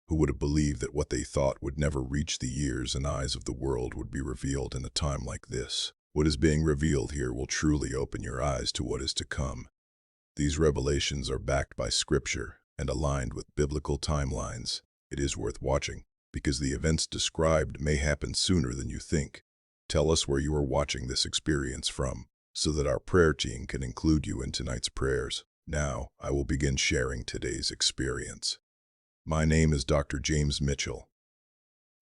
Who would have believed that what they thought would never reach the ears and eyes of the world would be revealed in a time like this? What is being revealed here will truly open your eyes to what is to come. These revelations are backed by scripture and aligned with biblical timelines. It is worth watching, because the events described may happen sooner than you think. Tell us where you are watching this experience from, so that our prayer team can include you in tonight's prayers. Now, I will begin sharing today's experience. My name is Dr. James Mitchell.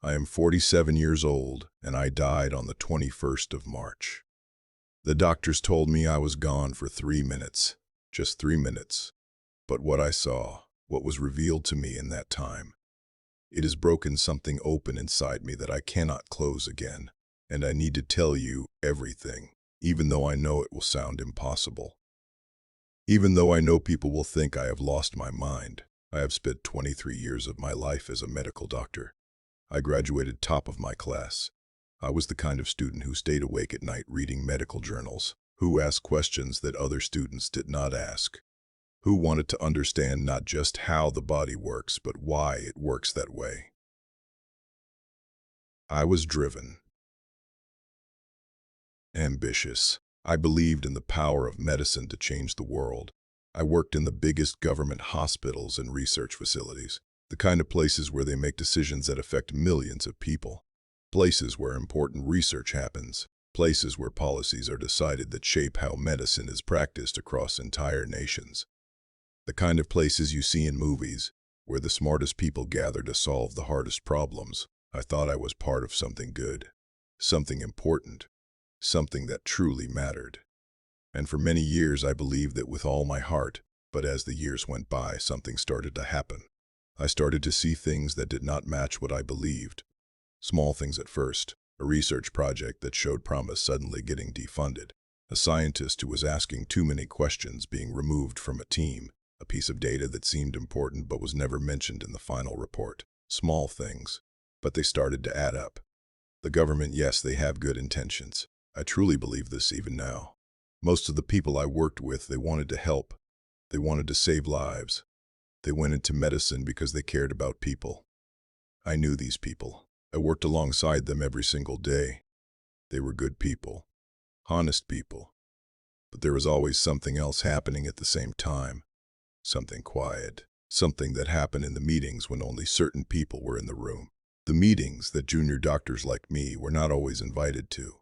I am 47 years old, and I died on the 21st of March. The doctors told me I was gone for 3 minutes, just 3 minutes. But what I saw, what was revealed to me in that time, it has broken something open inside me that I cannot close again, and I need to tell you everything, even though I know it will sound impossible. Even though I know people will think I have lost my mind. I have spent 23 years of my life as a medical doctor. I graduated top of my class. I was the kind of student who stayed awake at night reading medical journals, who asked questions that other students did not ask, who wanted to understand not just how the body works, but why it works that way. I was driven, ambitious. I believed in the power of medicine to change the world. I worked in the biggest government hospitals and research facilities, the kind of places where they make decisions that affect millions of people, places where important research happens, places where policies are decided that shape how medicine is practiced across entire nations, the kind of places you see in movies, where the smartest people gather to solve the hardest problems. I thought I was part of something good, something important, something that truly mattered. And for many years I believed that with all my heart, but as the years went by, something started to happen. I started to see things that did not match what I believed. Small things at first, a research project that showed promise suddenly getting defunded, a scientist who was asking too many questions being removed from a team, a piece of data that seemed important but was never mentioned in the final report. Small things, but they started to add up. The government, yes, they have good intentions. I truly believe this even now. Most of the people I worked with, they wanted to help. They wanted to save lives. They went into medicine because they cared about people. I knew these people. I worked alongside them every single day. They were good people, honest people. But there was always something else happening at the same time. Something quiet. Something that happened in the meetings when only certain people were in the room. The meetings that junior doctors like me were not always invited to.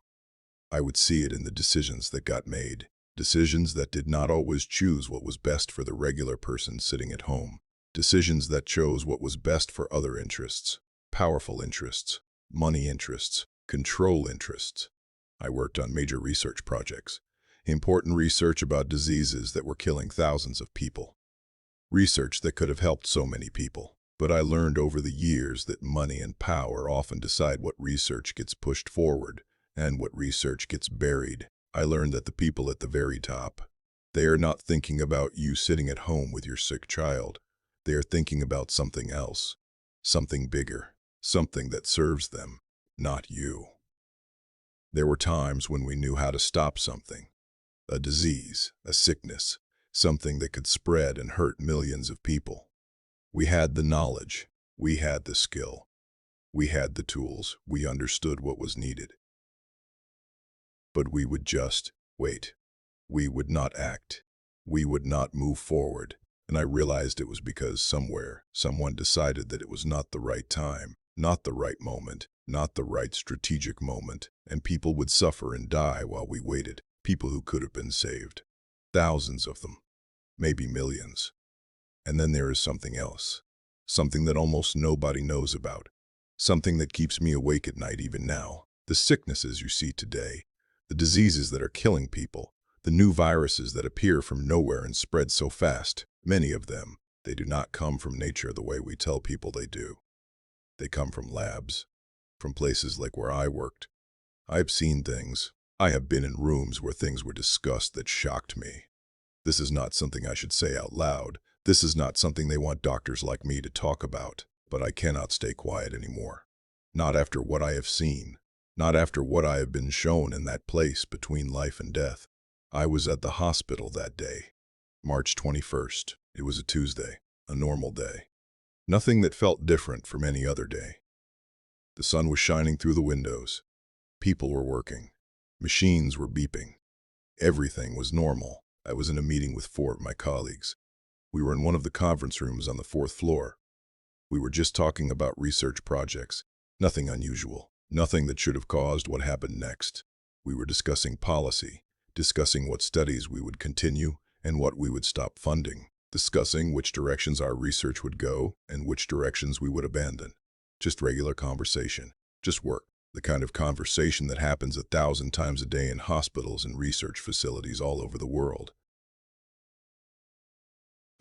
I would see it in the decisions that got made, decisions that did not always choose what was best for the regular person sitting at home, decisions that chose what was best for other interests, powerful interests, money interests, control interests. I worked on major research projects, important research about diseases that were killing thousands of people, research that could have helped so many people. But I learned over the years that money and power often decide what research gets pushed forward and what research gets buried. I learned that the people at the very top, they are not thinking about you sitting at home with your sick child. They are thinking about something else, something bigger, something that serves them, not you. There were times when we knew how to stop something, a disease, a sickness, something that could spread and hurt millions of people. We had the knowledge, we had the skill, we had the tools, we understood what was needed. But we would just wait. We would not act. We would not move forward. And I realized it was because somewhere, someone decided that it was not the right time, not the right moment, not the right strategic moment, and people would suffer and die while we waited. People who could have been saved. Thousands of them, maybe millions. And then there is something else, something that almost nobody knows about, something that keeps me awake at night even now. The sicknesses you see today, the diseases that are killing people, the new viruses that appear from nowhere and spread so fast, many of them, they do not come from nature the way we tell people they do. They come from labs, from places like where I worked. I've seen things. I have been in rooms where things were discussed that shocked me. This is not something I should say out loud. This is not something they want doctors like me to talk about, but I cannot stay quiet anymore. Not after what I have seen. Not after what I have been shown in that place between life and death. I was at the hospital that day, March 21st. It was a Tuesday, a normal day. Nothing that felt different from any other day. The sun was shining through the windows. People were working. Machines were beeping. Everything was normal. I was in a meeting with four of my colleagues. We were in one of the conference rooms on the fourth floor. We were just talking about research projects. Nothing unusual. Nothing that should have caused what happened next. We were discussing policy, discussing what studies we would continue and what we would stop funding, discussing which directions our research would go and which directions we would abandon. Just regular conversation. Just work. The kind of conversation that happens 1,000 times a day in hospitals and research facilities all over the world.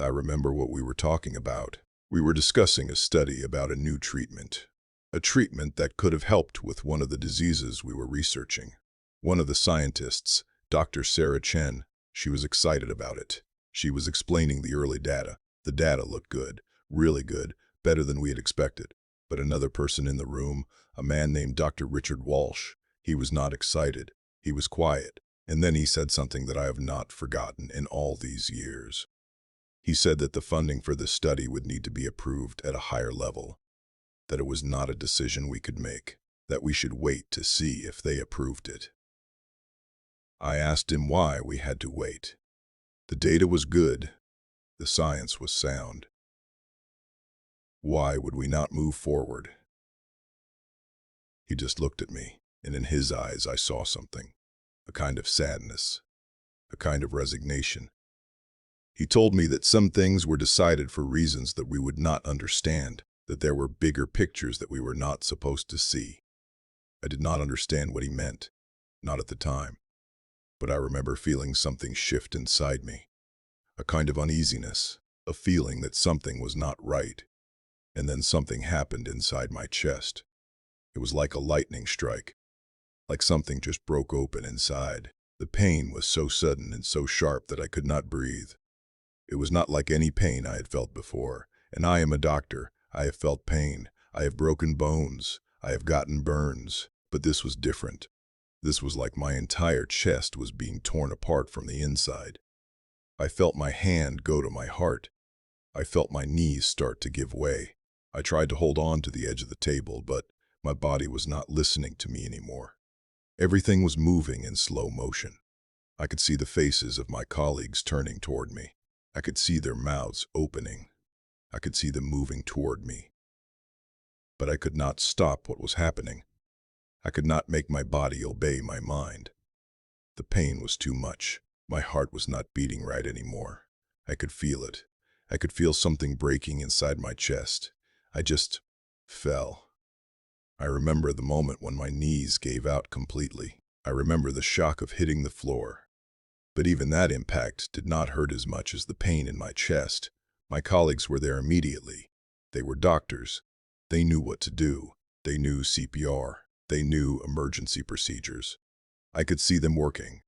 I remember what we were talking about. We were discussing a study about a new treatment. A treatment that could have helped with one of the diseases we were researching. One of the scientists, Dr. Sarah Chen, she was excited about it. She was explaining the early data. The data looked good, really good, better than we had expected. But another person in the room, a man named Dr. Richard Walsh, he was not excited. He was quiet. And then he said something that I have not forgotten in all these years. He said that the funding for this study would need to be approved at a higher level, that it was not a decision we could make, that we should wait to see if they approved it. I asked him why we had to wait. The data was good. The science was sound. Why would we not move forward? He just looked at me, and in his eyes I saw something, a kind of sadness, a kind of resignation. He told me that some things were decided for reasons that we would not understand, that there were bigger pictures that we were not supposed to see. I did not understand what he meant, not at the time, but I remember feeling something shift inside me, a kind of uneasiness, a feeling that something was not right, and then something happened inside my chest. It was like a lightning strike, like something just broke open inside. The pain was so sudden and so sharp that I could not breathe. It was not like any pain I had felt before, and I am a doctor. I have felt pain. I have broken bones. I have gotten burns. But this was different. This was like my entire chest was being torn apart from the inside. I felt my hand go to my heart. I felt my knees start to give way. I tried to hold on to the edge of the table, but my body was not listening to me anymore. Everything was moving in slow motion. I could see the faces of my colleagues turning toward me. I could see their mouths opening. I could see them moving toward me. But I could not stop what was happening. I could not make my body obey my mind. The pain was too much. My heart was not beating right anymore. I could feel it. I could feel something breaking inside my chest. I just fell. I remember the moment when my knees gave out completely. I remember the shock of hitting the floor. But even that impact did not hurt as much as the pain in my chest. My colleagues were there immediately. They were doctors. They knew what to do. They knew CPR. They knew emergency procedures. I could see them working.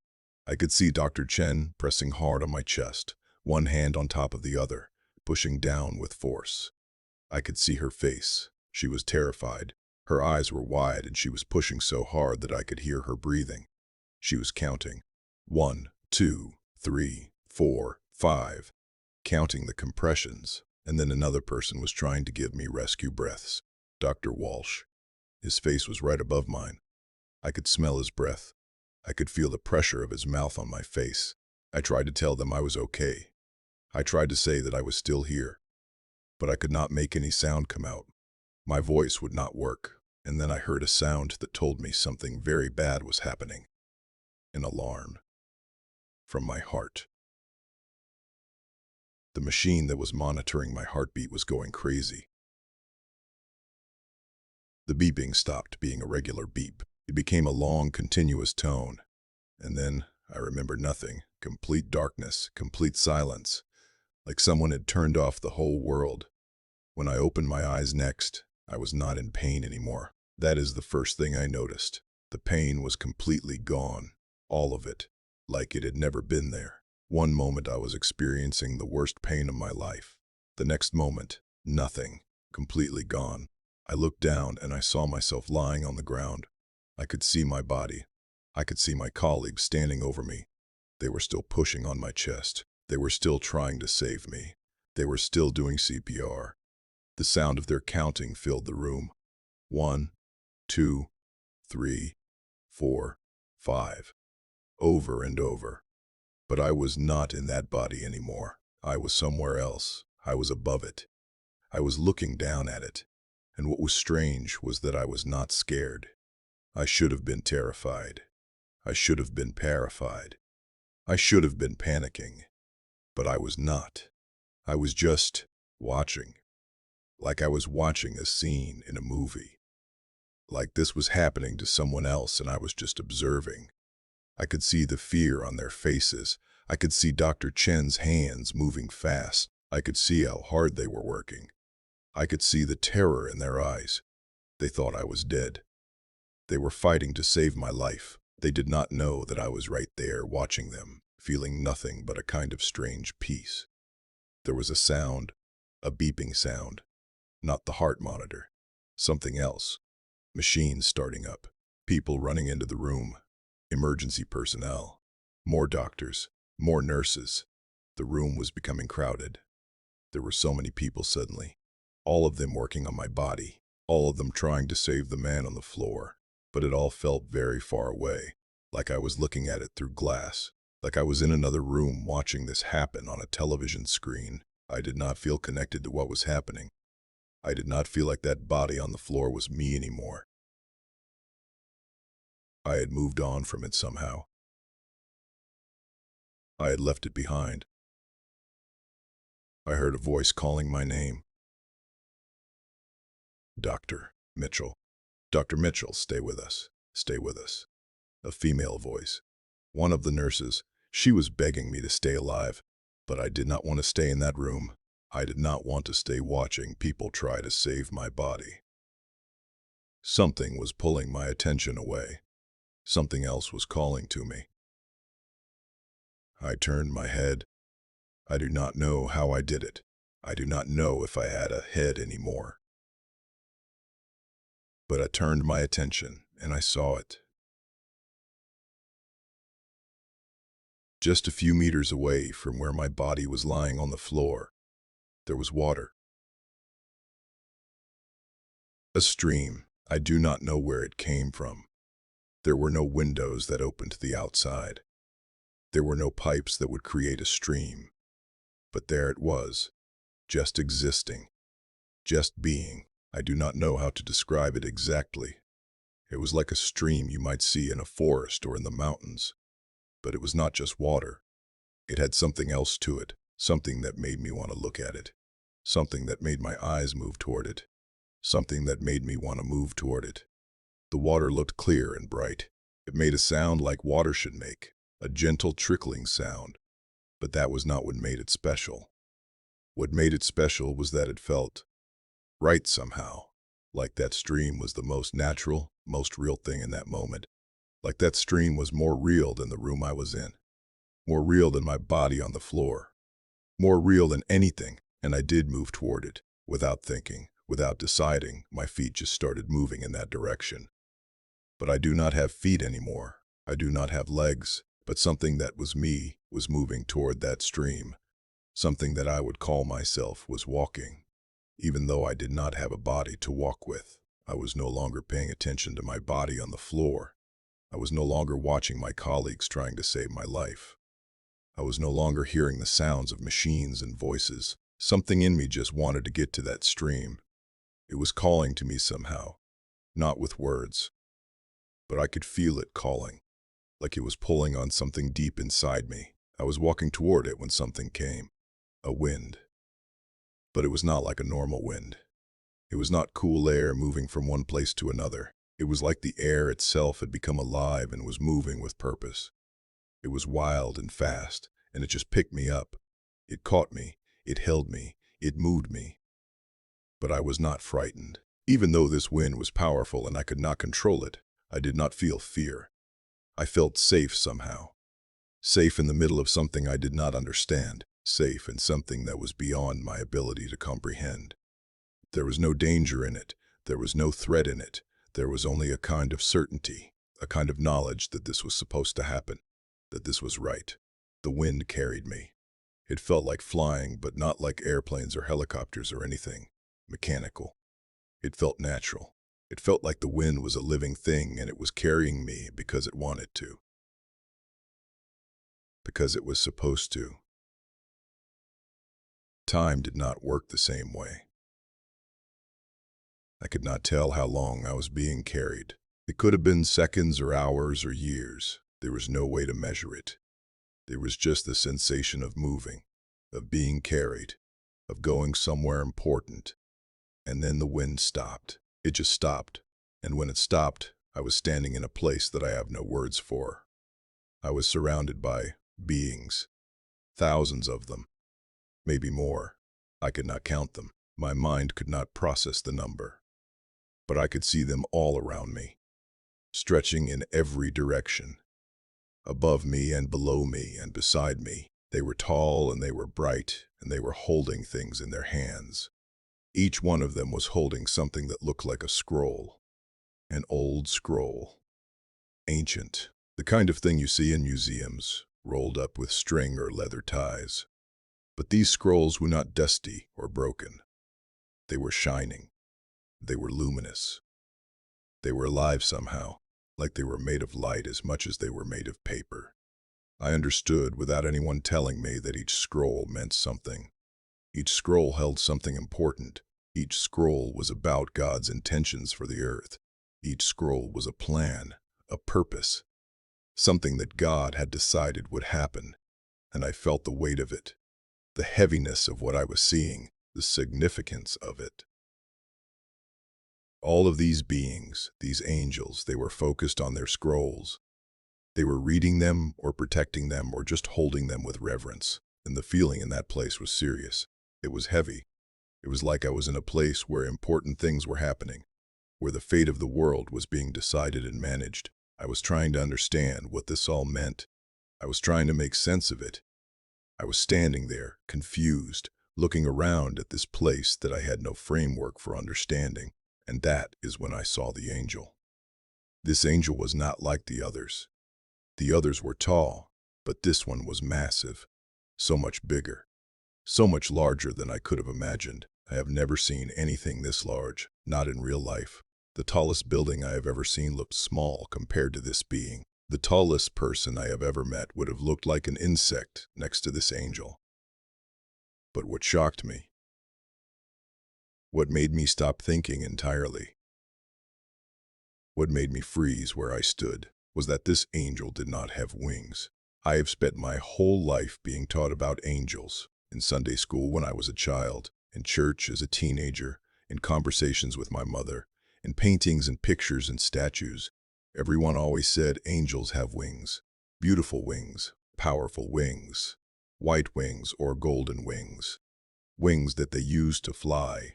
I could see Dr. Chen pressing hard on my chest, one hand on top of the other, pushing down with force. I could see her face. She was terrified. Her eyes were wide and she was pushing so hard that I could hear her breathing. She was counting. 1, 2, 3, 4, 5, counting the compressions, and then another person was trying to give me rescue breaths. Dr. Walsh. His face was right above mine. I could smell his breath. I could feel the pressure of his mouth on my face. I tried to tell them I was okay. I tried to say that I was still here, but I could not make any sound come out. My voice would not work, and then I heard a sound that told me something very bad was happening. An alarm. From my heart. The machine that was monitoring my heartbeat was going crazy. The beeping stopped being a regular beep. It became a long, continuous tone. And then I remember nothing. Complete darkness, complete silence, like someone had turned off the whole world. When I opened my eyes next, I was not in pain anymore. That is the first thing I noticed. The pain was completely gone. All of it. Like it had never been there. One moment I was experiencing the worst pain of my life. The next moment, nothing. Completely gone. I looked down and I saw myself lying on the ground. I could see my body. I could see my colleagues standing over me. They were still pushing on my chest. They were still trying to save me. They were still doing CPR. The sound of their counting filled the room. 1, 2, 3, 4, 5. Over and over. But I was not in that body anymore. I was somewhere else. I was above it. I was looking down at it. And what was strange was that I was not scared. I should have been terrified. I should have been terrified. I should have been panicking. But I was not. I was just watching. Like I was watching a scene in a movie. Like this was happening to someone else and I was just observing. I could see the fear on their faces. I could see Dr. Chen's hands moving fast. I could see how hard they were working. I could see the terror in their eyes. They thought I was dead. They were fighting to save my life. They did not know that I was right there watching them, feeling nothing but a kind of strange peace. There was a sound, a beeping sound. Not the heart monitor. Something else. Machines starting up. People running into the room. Emergency personnel. More doctors. More nurses. The room was becoming crowded. There were so many people suddenly. All of them working on my body. All of them trying to save the man on the floor. But it all felt very far away. Like I was looking at it through glass. Like I was in another room watching this happen on a television screen. I did not feel connected to what was happening. I did not feel like that body on the floor was me anymore. I had moved on from it somehow. I had left it behind. I heard a voice calling my name. Dr. Mitchell. Dr. Mitchell, stay with us. Stay with us. A female voice. One of the nurses. She was begging me to stay alive, but I did not want to stay in that room. I did not want to stay watching people try to save my body. Something was pulling my attention away. Something else was calling to me. I turned my head. I do not know how I did it. I do not know if I had a head anymore. But I turned my attention and I saw it. Just a few meters away from where my body was lying on the floor, there was water. A stream. I do not know where it came from. There were no windows that opened to the outside. There were no pipes that would create a stream. But there it was, just existing, just being. I do not know how to describe it exactly. It was like a stream you might see in a forest or in the mountains. But it was not just water. It had something else to it, something that made me want to look at it, something that made my eyes move toward it, something that made me want to move toward it. The water looked clear and bright. It made a sound like water should make, a gentle trickling sound. But that was not what made it special. What made it special was that it felt right somehow, like that stream was the most natural, most real thing in that moment. Like that stream was more real than the room I was in, more real than my body on the floor, more real than anything, and I did move toward it, without thinking, without deciding. My feet just started moving in that direction. But I do not have feet anymore. I do not have legs, but something that was me was moving toward that stream. Something that I would call myself was walking. Even though I did not have a body to walk with, I was no longer paying attention to my body on the floor. I was no longer watching my colleagues trying to save my life. I was no longer hearing the sounds of machines and voices. Something in me just wanted to get to that stream. It was calling to me somehow, not with words, but I could feel it calling, like it was pulling on something deep inside me. I was walking toward it when something came, a wind. But it was not like a normal wind. It was not cool air moving from one place to another. It was like the air itself had become alive and was moving with purpose. It was wild and fast, and it just picked me up. It caught me, it held me, it moved me. But I was not frightened. Even though this wind was powerful and I could not control it, I did not feel fear. I felt safe somehow. Safe in the middle of something I did not understand. Safe in something that was beyond my ability to comprehend. There was no danger in it. There was no threat in it. There was only a kind of certainty, a kind of knowledge that this was supposed to happen, that this was right. The wind carried me. It felt like flying, but not like airplanes or helicopters or anything. mechanical. It felt natural. It felt like the wind was a living thing and it was carrying me because it wanted to, because it was supposed to. Time did not work the same way. I could not tell how long I was being carried. It could have been seconds or hours or years. There was no way to measure it. There was just the sensation of moving, of being carried, of going somewhere important. And then the wind stopped. It just stopped. And when it stopped, I was standing in a place that I have no words for. I was surrounded by beings, thousands of them, maybe more. I could not count them. My mind could not process the number. But I could see them all around me, stretching in every direction. Above me and below me and beside me, they were tall and they were bright, and they were holding things in their hands. Each one of them was holding something that looked like a scroll. An old scroll. Ancient. The kind of thing you see in museums, rolled up with string or leather ties. But these scrolls were not dusty or broken. They were shining. They were luminous. They were alive somehow, like they were made of light as much as they were made of paper. I understood without anyone telling me that each scroll meant something. Each scroll held something important. Each scroll was about God's intentions for the earth. Each scroll was a plan, a purpose, something that God had decided would happen. And I felt the weight of it, the heaviness of what I was seeing, the significance of it. All of these beings, these angels, they were focused on their scrolls. They were reading them or protecting them or just holding them with reverence. And the feeling in that place was serious. It was heavy. It was like I was in a place where important things were happening, where the fate of the world was being decided and managed. I was trying to understand what this all meant. I was trying to make sense of it. I was standing there, confused, looking around at this place that I had no framework for understanding. And that is when I saw the angel. This angel was not like the others. The others were tall, but this one was massive, so much bigger, so much larger than I could have imagined. I have never seen anything this large, not in real life. The tallest building I have ever seen looked small compared to this being. The tallest person I have ever met would have looked like an insect next to this angel. But what shocked me, what made me stop thinking entirely, what made me freeze where I stood, was that this angel did not have wings. I have spent my whole life being taught about angels, in Sunday school when I was a child, in church as a teenager, in conversations with my mother, in paintings and pictures and statues. Everyone always said angels have wings, beautiful wings, powerful wings, white wings or golden wings, wings that they use to fly,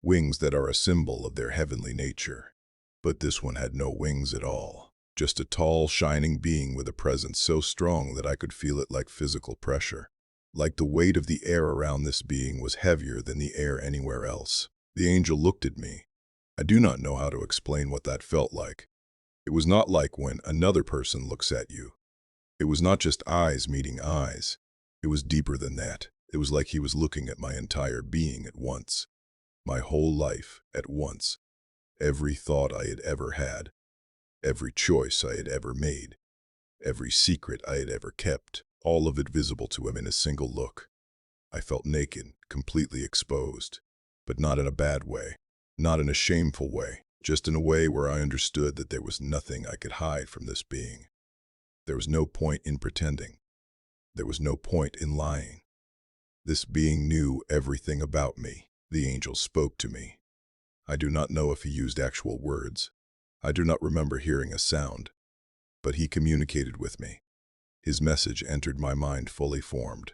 wings that are a symbol of their heavenly nature. But this one had no wings at all, just a tall, shining being with a presence so strong that I could feel it like physical pressure. Like the weight of the air around this being was heavier than the air anywhere else. The angel looked at me. I do not know how to explain what that felt like. It was not like when another person looks at you. It was not just eyes meeting eyes. It was deeper than that. It was like he was looking at my entire being at once. My whole life at once. Every thought I had ever had. Every choice I had ever made. Every secret I had ever kept. All of it visible to him in a single look. I felt naked, completely exposed. But not in a bad way. Not in a shameful way. Just in a way where I understood that there was nothing I could hide from this being. There was no point in pretending. There was no point in lying. This being knew everything about me. The angel spoke to me. I do not know if he used actual words. I do not remember hearing a sound. But he communicated with me. His message entered my mind fully formed.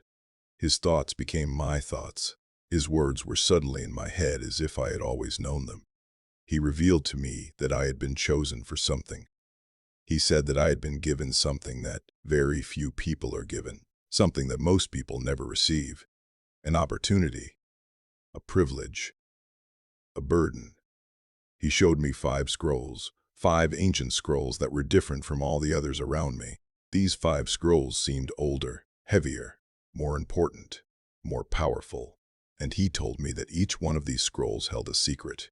His thoughts became my thoughts. His words were suddenly in my head as if I had always known them. He revealed to me that I had been chosen for something. He said that I had been given something that very few people are given, something that most people never receive, an opportunity, a privilege, a burden. He showed me 5 scrolls, 5 ancient scrolls that were different from all the others around me. These 5 scrolls seemed older, heavier, more important, more powerful. And he told me that each one of these scrolls held a secret,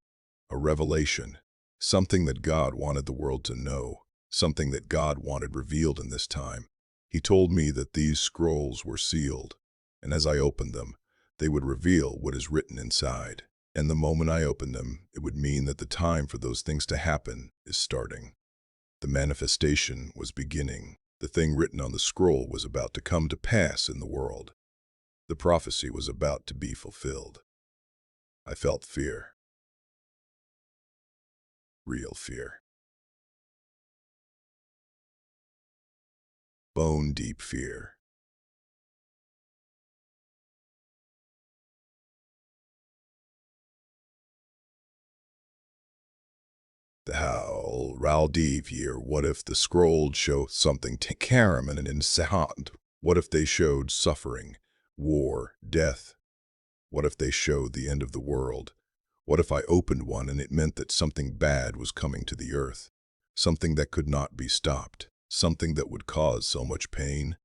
a revelation, something that God wanted the world to know, something that God wanted revealed in this time. He told me that these scrolls were sealed, and as I opened them, they would reveal what is written inside. And the moment I opened them, it would mean that the time for those things to happen is starting. The manifestation was beginning. The thing written on the scroll was about to come to pass in the world. The prophecy was about to be fulfilled. I felt fear. Real fear. Bone-deep fear. The howl, Raldiv here. What if the scroll showed something to Karaman and sound? What if they showed suffering, war, death? What if they showed the end of the world? What if I opened one and it meant that something bad was coming to the earth? Something that could not be stopped. Something that would cause so much pain?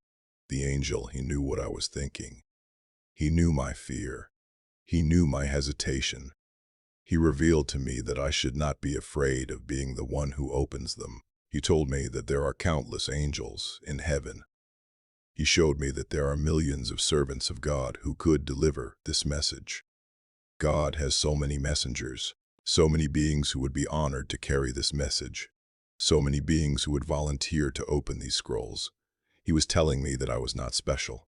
The angel, he knew what I was thinking. He knew my fear. He knew my hesitation. He revealed to me that I should not be afraid of being the one who opens them. He told me that there are countless angels in heaven. He showed me that there are millions of servants of God who could deliver this message. God has so many messengers, so many beings who would be honored to carry this message, so many beings who would volunteer to open these scrolls. He was telling me that I was not special,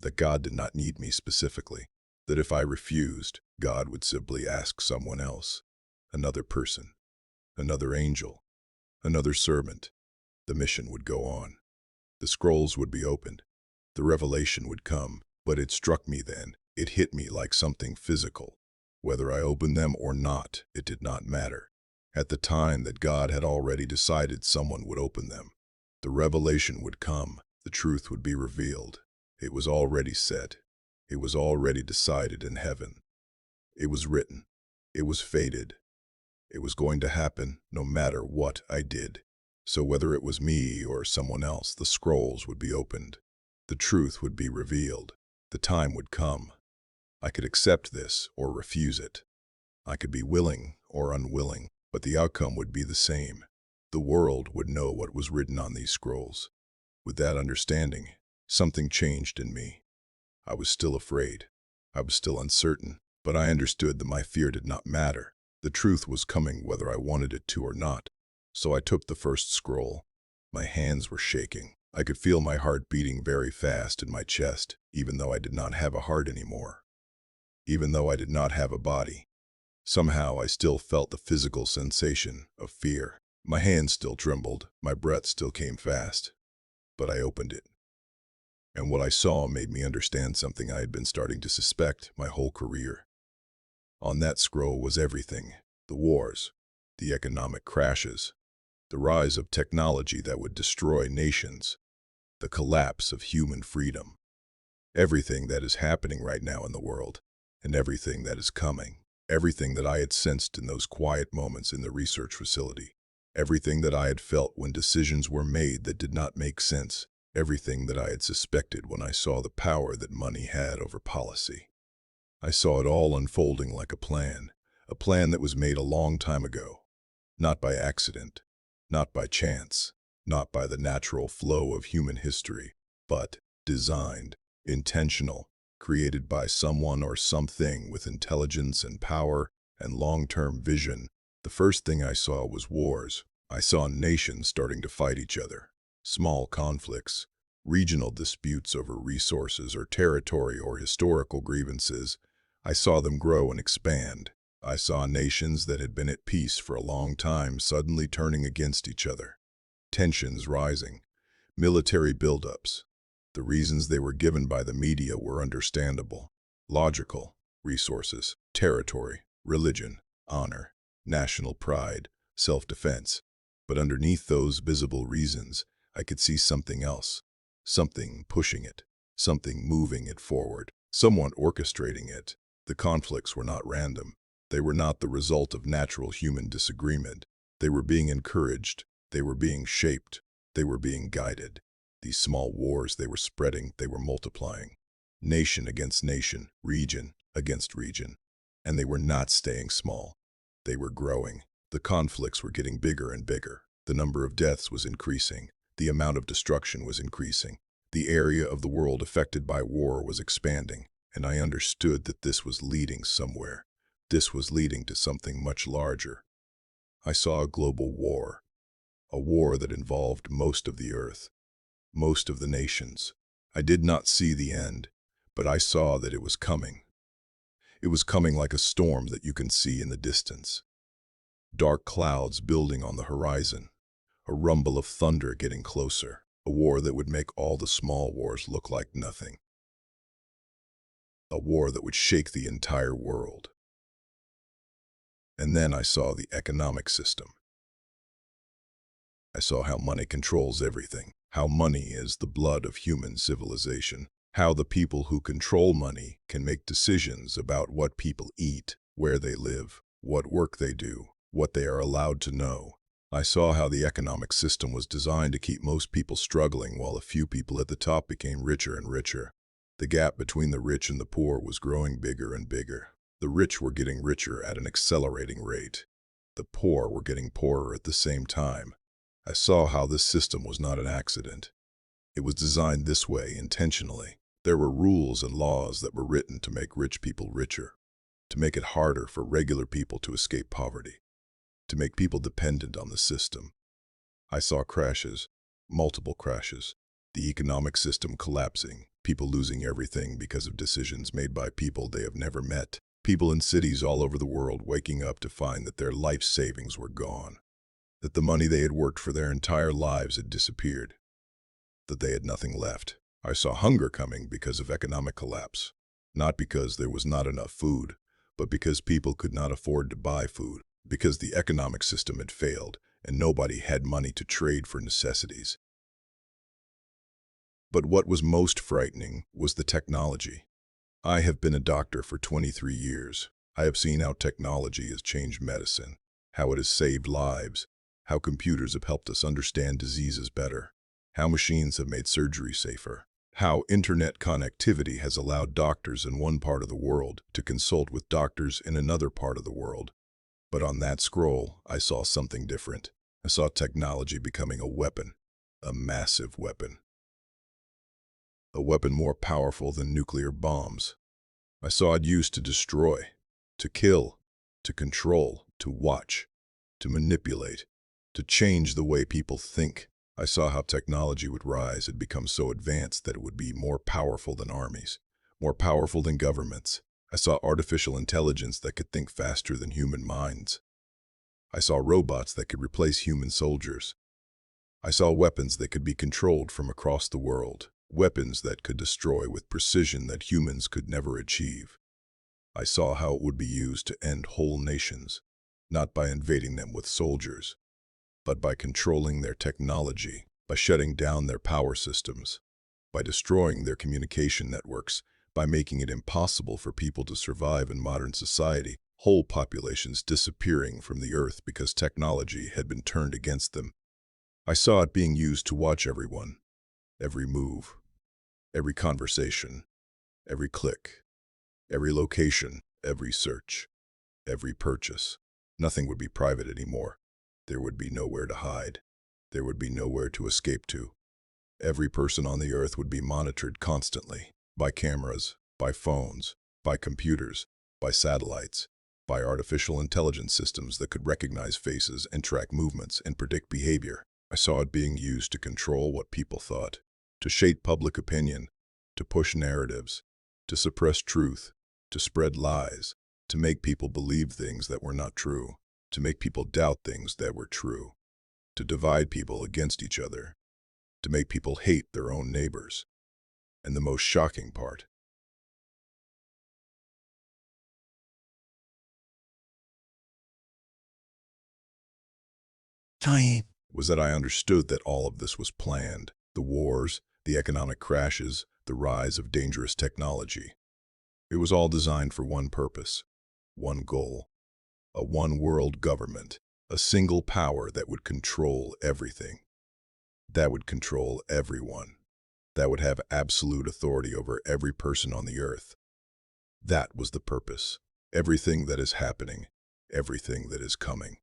that God did not need me specifically, that if I refused, God would simply ask someone else, another person, another angel, another servant. The mission would go on. The scrolls would be opened. The revelation would come, but it struck me then. It hit me like something physical. Whether I opened them or not, it did not matter. At the time that God had already decided someone would open them. The revelation would come. The truth would be revealed. It was already set. It was already decided in heaven. It was written. It was fated. It was going to happen no matter what I did. So whether it was me or someone else, the scrolls would be opened. The truth would be revealed. The time would come. I could accept this or refuse it. I could be willing or unwilling, but the outcome would be the same. The world would know what was written on these scrolls. With that understanding, something changed in me. I was still afraid. I was still uncertain, but I understood that my fear did not matter. The truth was coming whether I wanted it to or not. So I took the first scroll. My hands were shaking. I could feel my heart beating very fast in my chest, even though I did not have a heart anymore. Even though I did not have a body. Somehow I still felt the physical sensation of fear. My hands still trembled. My breath still came fast. But I opened it. And what I saw made me understand something I had been starting to suspect my whole career. On that scroll was everything. The wars, the economic crashes, the rise of technology that would destroy nations, the collapse of human freedom. Everything that is happening right now in the world, and everything that is coming. Everything that I had sensed in those quiet moments in the research facility. Everything that I had felt when decisions were made that did not make sense. Everything that I had suspected when I saw the power that money had over policy. I saw it all unfolding like a plan that was made a long time ago. Not by accident, not by chance, not by the natural flow of human history, but designed, intentional, created by someone or something with intelligence and power and long-term vision. The first thing I saw was wars. I saw nations starting to fight each other. Small conflicts, regional disputes over resources or territory or historical grievances. I saw them grow and expand. I saw nations that had been at peace for a long time suddenly turning against each other. Tensions rising, military buildups. The reasons they were given by the media were understandable, logical: resources, territory, religion, honor, national pride, self-defense. But underneath those visible reasons, I could see something else, something pushing it, something moving it forward, someone orchestrating it. The conflicts were not random. They were not the result of natural human disagreement. They were being encouraged. They were being shaped. They were being guided. These small wars, they were spreading, they were multiplying. Nation against nation, region against region. And they were not staying small. They were growing. The conflicts were getting bigger and bigger. The number of deaths was increasing. The amount of destruction was increasing. The area of the world affected by war was expanding, and I understood that this was leading somewhere. This was leading to something much larger. I saw a global war, a war that involved most of the earth, most of the nations. I did not see the end, but I saw that it was coming. It was coming like a storm that you can see in the distance. Dark clouds building on the horizon, a rumble of thunder getting closer, a war that would make all the small wars look like nothing. A war that would shake the entire world. And then I saw the economic system. I saw how money controls everything, how money is the blood of human civilization, how the people who control money can make decisions about what people eat, where they live, what work they do, what they are allowed to know. I saw how the economic system was designed to keep most people struggling while a few people at the top became richer and richer. The gap between the rich and the poor was growing bigger and bigger. The rich were getting richer at an accelerating rate. The poor were getting poorer at the same time. I saw how this system was not an accident. It was designed this way intentionally. There were rules and laws that were written to make rich people richer, to make it harder for regular people to escape poverty, to make people dependent on the system. I saw crashes, multiple crashes, the economic system collapsing, people losing everything because of decisions made by people they have never met, people in cities all over the world waking up to find that their life savings were gone, that the money they had worked for their entire lives had disappeared, that they had nothing left. I saw hunger coming because of economic collapse, not because there was not enough food, but because people could not afford to buy food, because the economic system had failed and nobody had money to trade for necessities. But what was most frightening was the technology. I have been a doctor for 23 years. I have seen how technology has changed medicine, how it has saved lives, how computers have helped us understand diseases better, how machines have made surgery safer, how internet connectivity has allowed doctors in one part of the world to consult with doctors in another part of the world. But on that scroll, I saw something different. I saw technology becoming a weapon, a massive weapon. A weapon more powerful than nuclear bombs. I saw it used to destroy, to kill, to control, to watch, to manipulate, to change the way people think. I saw how technology would rise and become so advanced that it would be more powerful than armies, more powerful than governments. I saw artificial intelligence that could think faster than human minds. I saw robots that could replace human soldiers. I saw weapons that could be controlled from across the world, weapons that could destroy with precision that humans could never achieve. I saw how it would be used to end whole nations, not by invading them with soldiers, but by controlling their technology, by shutting down their power systems, by destroying their communication networks, by making it impossible for people to survive in modern society, whole populations disappearing from the earth because technology had been turned against them. I saw it being used to watch everyone, every move, every conversation, every click, every location, every search, every purchase. Nothing would be private anymore. There would be nowhere to hide. There would be nowhere to escape to. Every person on the earth would be monitored constantly, by cameras, by phones, by computers, by satellites, by artificial intelligence systems that could recognize faces and track movements and predict behavior. I saw it being used to control what people thought, to shape public opinion, to push narratives, to suppress truth, to spread lies, to make people believe things that were not true, to make people doubt things that were true, to divide people against each other, to make people hate their own neighbors. And the most shocking part was that I understood that all of this was planned. The wars, the economic crashes, the rise of dangerous technology. It was all designed for one purpose, one goal, a one-world government, a single power that would control everything, that would control everyone, that would have absolute authority over every person on the earth. That was the purpose. Everything that is happening, everything that is coming.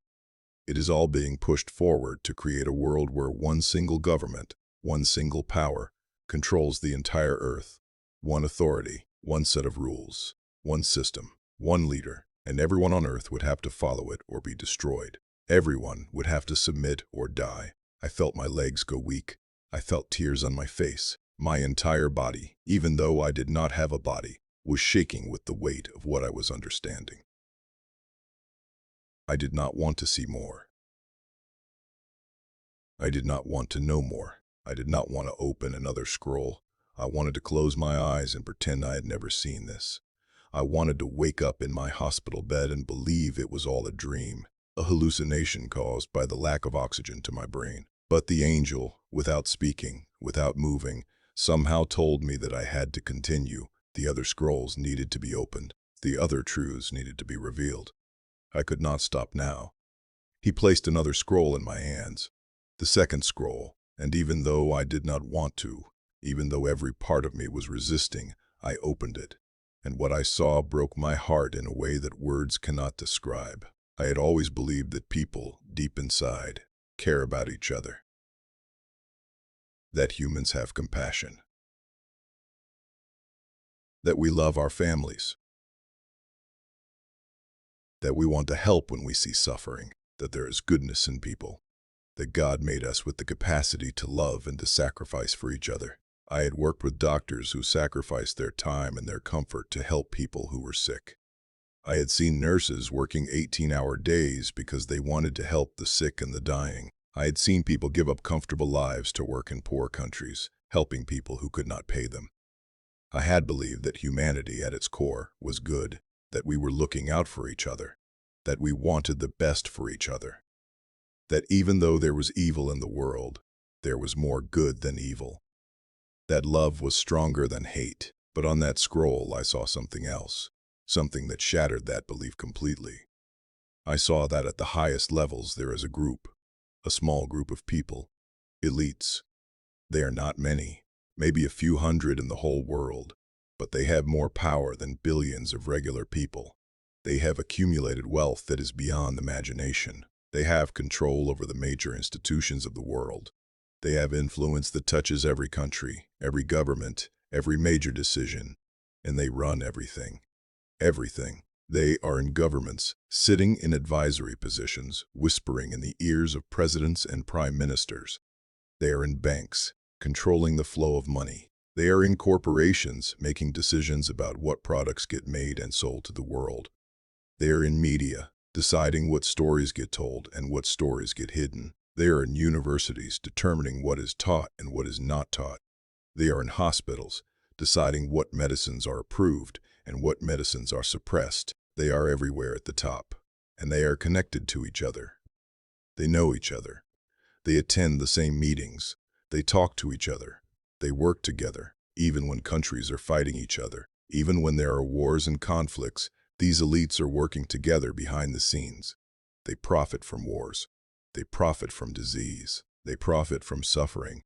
It is all being pushed forward to create a world where one single government, one single power, controls the entire earth. One authority, one set of rules, one system, one leader, and everyone on earth would have to follow it or be destroyed. Everyone would have to submit or die. I felt my legs go weak. I felt tears on my face. My entire body, even though I did not have a body, was shaking with the weight of what I was understanding. I did not want to see more. I did not want to know more. I did not want to open another scroll. I wanted to close my eyes and pretend I had never seen this. I wanted to wake up in my hospital bed and believe it was all a dream, a hallucination caused by the lack of oxygen to my brain. But the angel, without speaking, without moving, somehow told me that I had to continue. The other scrolls needed to be opened. The other truths needed to be revealed. I could not stop now. He placed another scroll in my hands, the second scroll, and even though I did not want to, even though every part of me was resisting, I opened it. And what I saw broke my heart in a way that words cannot describe. I had always believed that people, deep inside, care about each other. That humans have compassion. That we love our families. That we want to help when we see suffering. That there is goodness in people. That God made us with the capacity to love and to sacrifice for each other. I had worked with doctors who sacrificed their time and their comfort to help people who were sick. I had seen nurses working 18-hour days because they wanted to help the sick and the dying. I had seen people give up comfortable lives to work in poor countries, helping people who could not pay them. I had believed that humanity at its core was good, that we were looking out for each other, that we wanted the best for each other, that even though there was evil in the world, there was more good than evil. That love was stronger than hate, but on that scroll I saw something else, something that shattered that belief completely. I saw that at the highest levels there is a group, a small group of people, elites. They are not many, maybe a few hundred in the whole world, but they have more power than billions of regular people. They have accumulated wealth that is beyond imagination. They have control over the major institutions of the world. They have influence that touches every country, every government, every major decision, and they run everything. Everything. They are in governments, sitting in advisory positions, whispering in the ears of presidents and prime ministers. They are in banks, controlling the flow of money. They are in corporations, making decisions about what products get made and sold to the world. They are in media, deciding what stories get told and what stories get hidden. They are in universities, determining what is taught and what is not taught. They are in hospitals, deciding what medicines are approved and what medicines are suppressed. They are everywhere at the top, and they are connected to each other. They know each other. They attend the same meetings. They talk to each other. They work together, even when countries are fighting each other. Even when there are wars and conflicts, these elites are working together behind the scenes. They profit from wars. They profit from disease. They profit from suffering.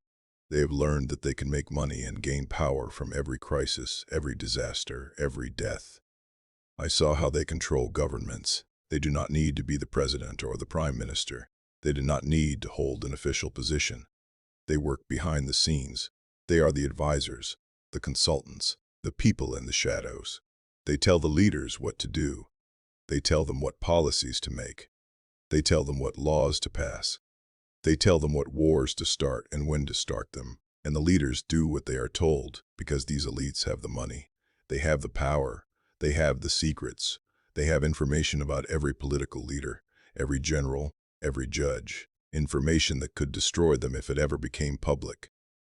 They have learned that they can make money and gain power from every crisis, every disaster, every death. I saw how they control governments. They do not need to be the president or the prime minister. They do not need to hold an official position. They work behind the scenes. They are the advisors, the consultants, the people in the shadows. They tell the leaders what to do. They tell them what policies to make. They tell them what laws to pass. They tell them what wars to start and when to start them. And the leaders do what they are told because these elites have the money. They have the power. They have the secrets. They have information about every political leader, every general, every judge. Information that could destroy them if it ever became public.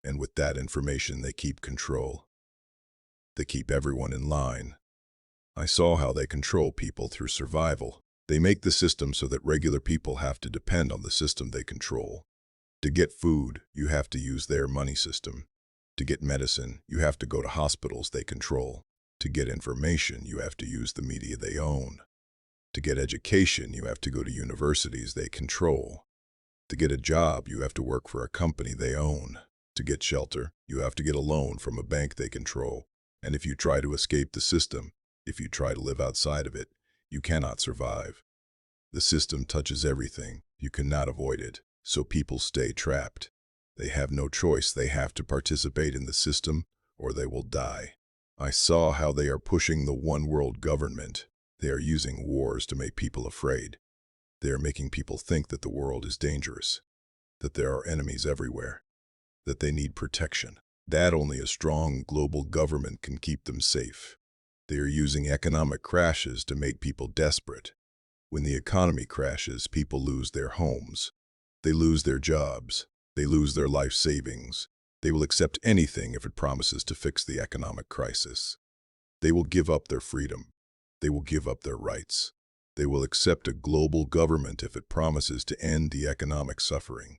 And with that information, they keep control. They keep everyone in line. I saw how they control people through survival. They make the system so that regular people have to depend on the system they control. To get food, you have to use their money system. To get medicine, you have to go to hospitals they control. To get information, you have to use the media they own. To get education, you have to go to universities they control. To get a job, you have to work for a company they own. To get shelter, you have to get a loan from a bank they control. And if you try to escape the system, If you try to live outside of it, you cannot survive. The system touches everything. You cannot avoid it. So people stay trapped. They have no choice. They have to participate in the system or they will die. I saw how they are pushing the one world government. They are using wars to make people afraid. They are making people think that the world is dangerous, that there are enemies everywhere, that they need protection, that only a strong global government can keep them safe. They are using economic crashes to make people desperate. When the economy crashes, people lose their homes. They lose their jobs. They lose their life savings. They will accept anything if it promises to fix the economic crisis. They will give up their freedom. They will give up their rights. They will accept a global government if it promises to end the economic suffering.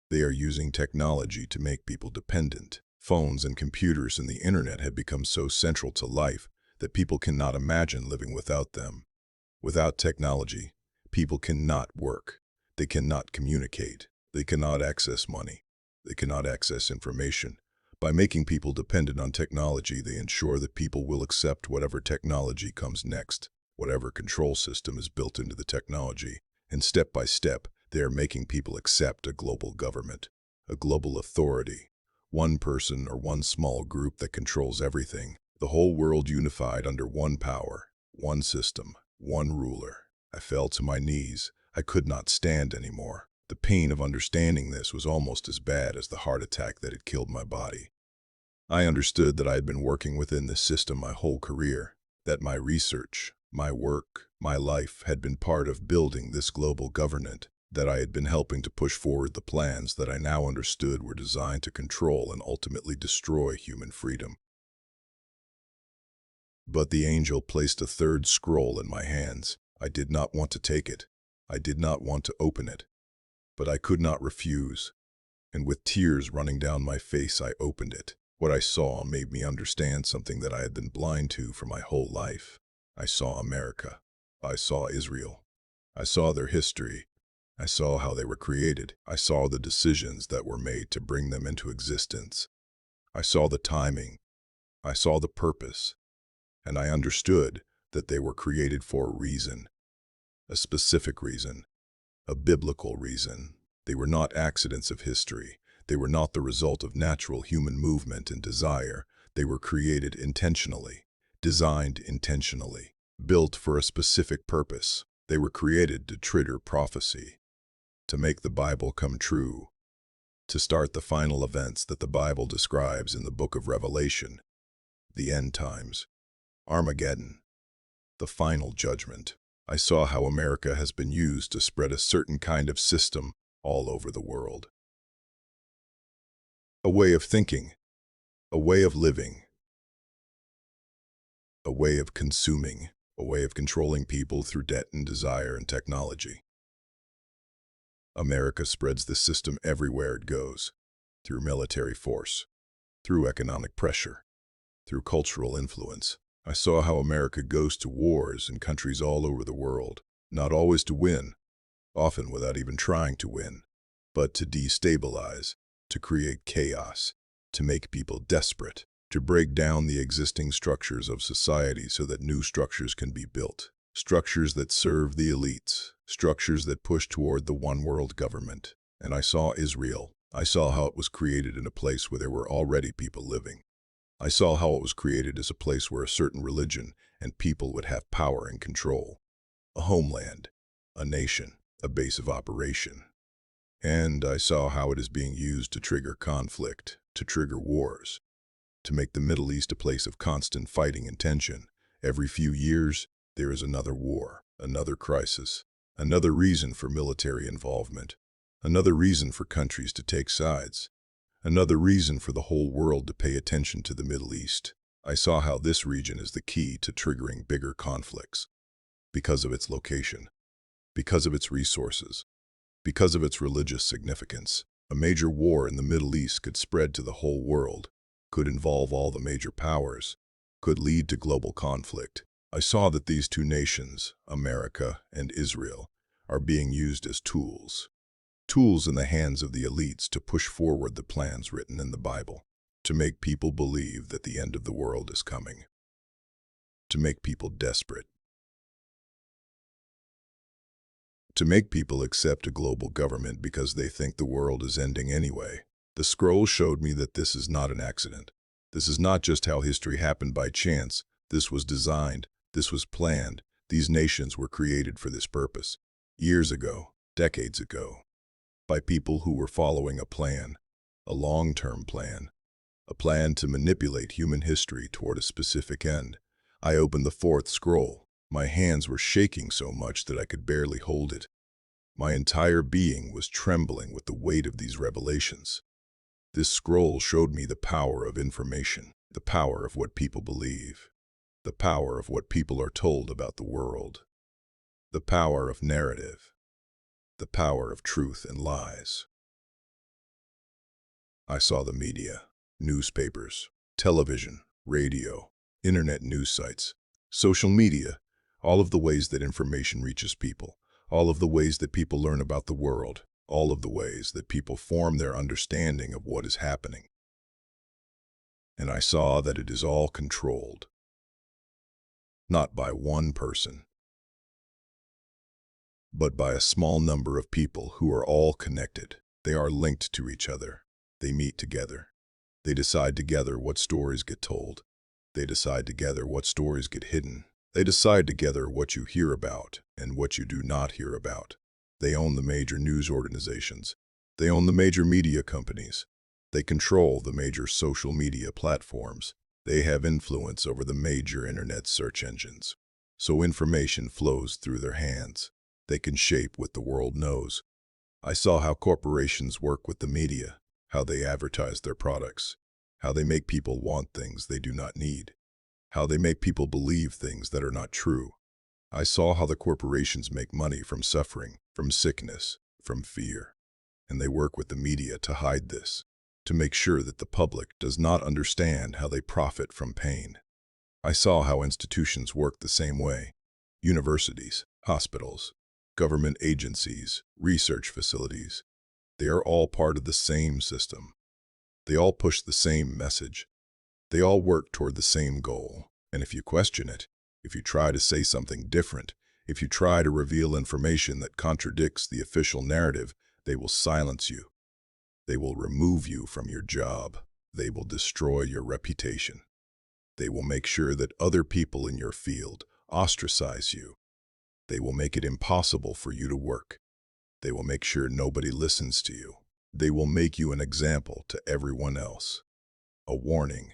They are using technology to make people dependent. Phones and computers and the internet have become so central to life that people cannot imagine living without them. Without technology, people cannot work. They cannot communicate. They cannot access money. They cannot access information. By making people dependent on technology, they ensure that people will accept whatever technology comes next, whatever control system is built into the technology. And step by step, they are making people accept a global government, a global authority, one person or one small group that controls everything, the whole world unified under one power, one system, one ruler. I fell to my knees. I could not stand anymore. The pain of understanding this was almost as bad as the heart attack that had killed my body. I understood that I had been working within this system my whole career, that my research, my work, my life had been part of building this global government, that I had been helping to push forward the plans that I now understood were designed to control and ultimately destroy human freedom. But the angel placed a third scroll in my hands. I did not want to take it. I did not want to open it. But I could not refuse. And with tears running down my face, I opened it. What I saw made me understand something that I had been blind to for my whole life. I saw America. I saw Israel. I saw their history. I saw how they were created. I saw the decisions that were made to bring them into existence. I saw the timing. I saw the purpose. And I understood that they were created for a reason, a specific reason, a biblical reason. They were not accidents of history. They were not the result of natural human movement and desire. They were created intentionally, designed intentionally, built for a specific purpose. They were created to trigger prophecy, to make the Bible come true, to start the final events that the Bible describes in the book of Revelation, the end times, Armageddon, the final judgment. I saw how America has been used to spread a certain kind of system all over the world. A way of thinking, a way of living, a way of consuming, a way of controlling people through debt and desire and technology. America spreads this system everywhere it goes, through military force, through economic pressure, through cultural influence. I saw how America goes to wars in countries all over the world, not always to win, often without even trying to win, but to destabilize, to create chaos, to make people desperate, to break down the existing structures of society so that new structures can be built, structures that serve the elites, structures that push toward the one world government. And I saw Israel. I saw how it was created in a place where there were already people living. I saw how it was created as a place where a certain religion and people would have power and control, a homeland, a nation, a base of operation. And I saw how it is being used to trigger conflict, to trigger wars, to make the Middle East a place of constant fighting and tension. Every few years, there is another war, another crisis, another reason for military involvement, another reason for countries to take sides, another reason for the whole world to pay attention to the Middle East. I saw how this region is the key to triggering bigger conflicts, because of its location, because of its resources, because of its religious significance. A major war in the Middle East could spread to the whole world, could involve all the major powers, could lead to global conflict. I saw that these two nations, America and Israel, are being used as tools in the hands of the elites to push forward the plans written in the Bible, to make people believe that the end of the world is coming. to make people desperate, to make people accept a global government because they think the world is ending anyway. The scroll showed me that this is not an accident. This is not just how history happened by chance. This was designed. This was planned. These nations were created for this purpose. Years ago, decades ago, by people who were following a plan, a long-term plan, a plan to manipulate human history toward a specific end. I opened the fourth scroll. My hands were shaking so much that I could barely hold it. My entire being was trembling with the weight of these revelations. This scroll showed me the power of information, the power of what people believe, the power of what people are told about the world, the power of narrative, the power of truth and lies. I saw the media, newspapers, television, radio, internet news sites, social media, all of the ways that information reaches people, all of the ways that people learn about the world, all of the ways that people form their understanding of what is happening. And I saw that it is all controlled, not by one person, but by a small number of people who are all connected. They are linked to each other. They meet together. They decide together what stories get told. They decide together what stories get hidden. They decide together what you hear about and what you do not hear about. They own the major news organizations. They own the major media companies. They control the major social media platforms. They have influence over the major internet search engines. So information flows through their hands. They can shape what the world knows. I saw how corporations work with the media, how they advertise their products, how they make people want things they do not need, how they make people believe things that are not true. I saw how the corporations make money from suffering, from sickness, from fear. And they work with the media to hide this, to make sure that the public does not understand how they profit from pain. I saw how institutions work the same way. Universities, hospitals, government agencies, research facilities. They are all part of the same system. They all push the same message. They all work toward the same goal. And if you question it, if you try to say something different, if you try to reveal information that contradicts the official narrative, they will silence you. They will remove you from your job. They will destroy your reputation. They will make sure that other people in your field ostracize you. They will make it impossible for you to work. They will make sure nobody listens to you. They will make you an example to everyone else. A warning: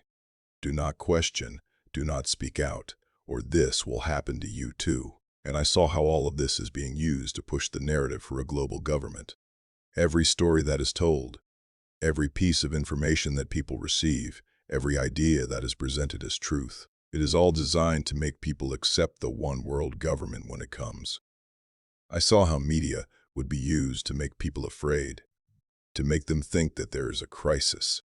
do not question, do not speak out, or this will happen to you too. And I saw how all of this is being used to push the narrative for a global government. Every story that is told, every piece of information that people receive, every idea that is presented as truth, it is all designed to make people accept the one world government when it comes. I saw how media would be used to make people afraid, to make them think that there is a crisis,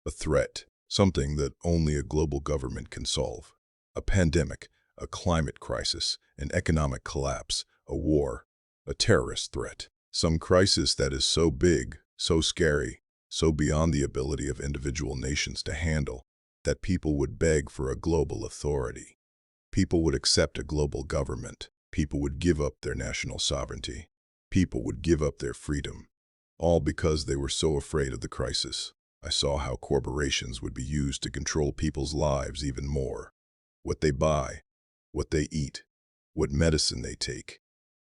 a threat, something that only a global government can solve. A pandemic, a climate crisis, an economic collapse, a war, a terrorist threat. Some crisis that is so big, so scary, so beyond the ability of individual nations to handle, that people would beg for a global authority. People would accept a global government. People would give up their national sovereignty. People would give up their freedom, all because they were so afraid of the crisis. I saw how corporations would be used to control people's lives even more. What they buy, what they eat, what medicine they take,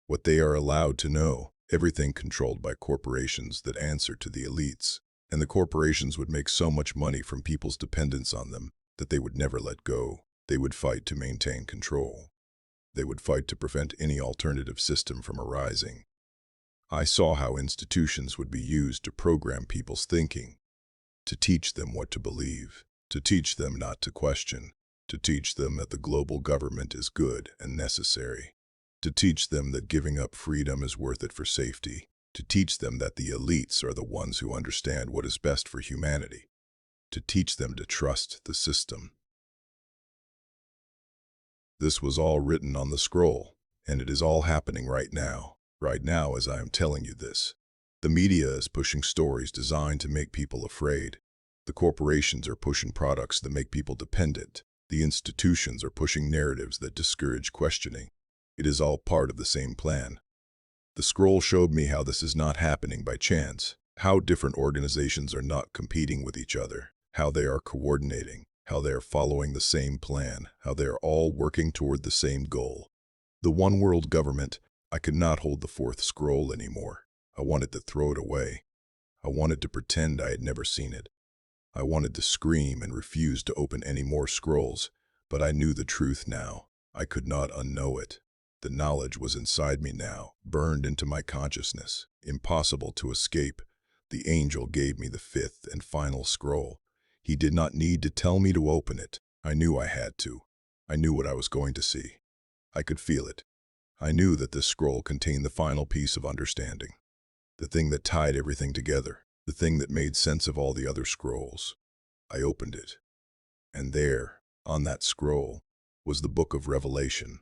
what they are allowed to know, everything controlled by corporations that answer to the elites. And the corporations would make so much money from people's dependence on them that they would never let go. They would fight to maintain control. They would fight to prevent any alternative system from arising. I saw how institutions would be used to program people's thinking, to teach them what to believe, to teach them not to question, to teach them that the global government is good and necessary, to teach them that giving up freedom is worth it for safety, to teach them that the elites are the ones who understand what is best for humanity, to teach them to trust the system. This was all written on the scroll, and it is all happening right now as I am telling you this. The media is pushing stories designed to make people afraid. The corporations are pushing products that make people dependent. The institutions are pushing narratives that discourage questioning. It is all part of the same plan. The scroll showed me how this is not happening by chance, how different organizations are not competing with each other, how they are coordinating, how they are following the same plan, how they are all working toward the same goal. The one world government. I could not hold the fourth scroll anymore. I wanted to throw it away. I wanted to pretend I had never seen it. I wanted to scream and refuse to open any more scrolls, but I knew the truth now. I could not unknow it. The knowledge was inside me now, burned into my consciousness, impossible to escape. The angel gave me the fifth and final scroll. He did not need to tell me to open it. I knew I had to. I knew what I was going to see. I could feel it. I knew that this scroll contained the final piece of understanding, the thing that tied everything together, the thing that made sense of all the other scrolls. I opened it, and there, on that scroll, was the book of Revelation,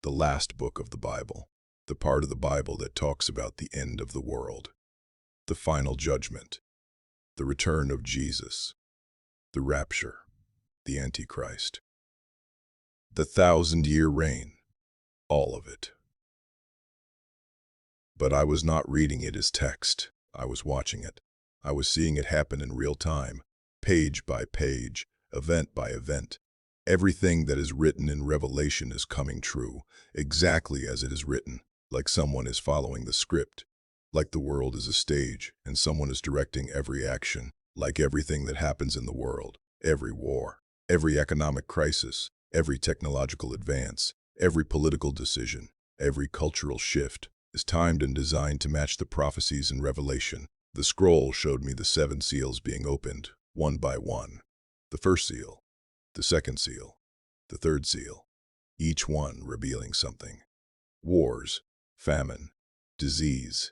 the last book of the Bible, the part of the Bible that talks about the end of the world, the final judgment, the return of Jesus, the rapture, the Antichrist, the 1,000-year reign, all of it. But I was not reading it as text. I was watching it. I was seeing it happen in real time, page by page, event by event. Everything that is written in Revelation is coming true, exactly as it is written, like someone is following the script, like the world is a stage and someone is directing every action, like everything that happens in the world, every war, every economic crisis, every technological advance, every political decision, every cultural shift, is timed and designed to match the prophecies in Revelation. The scroll showed me the 7 seals being opened, one by one. The first seal, the second seal, the third seal, each one revealing something. Wars, famine, disease,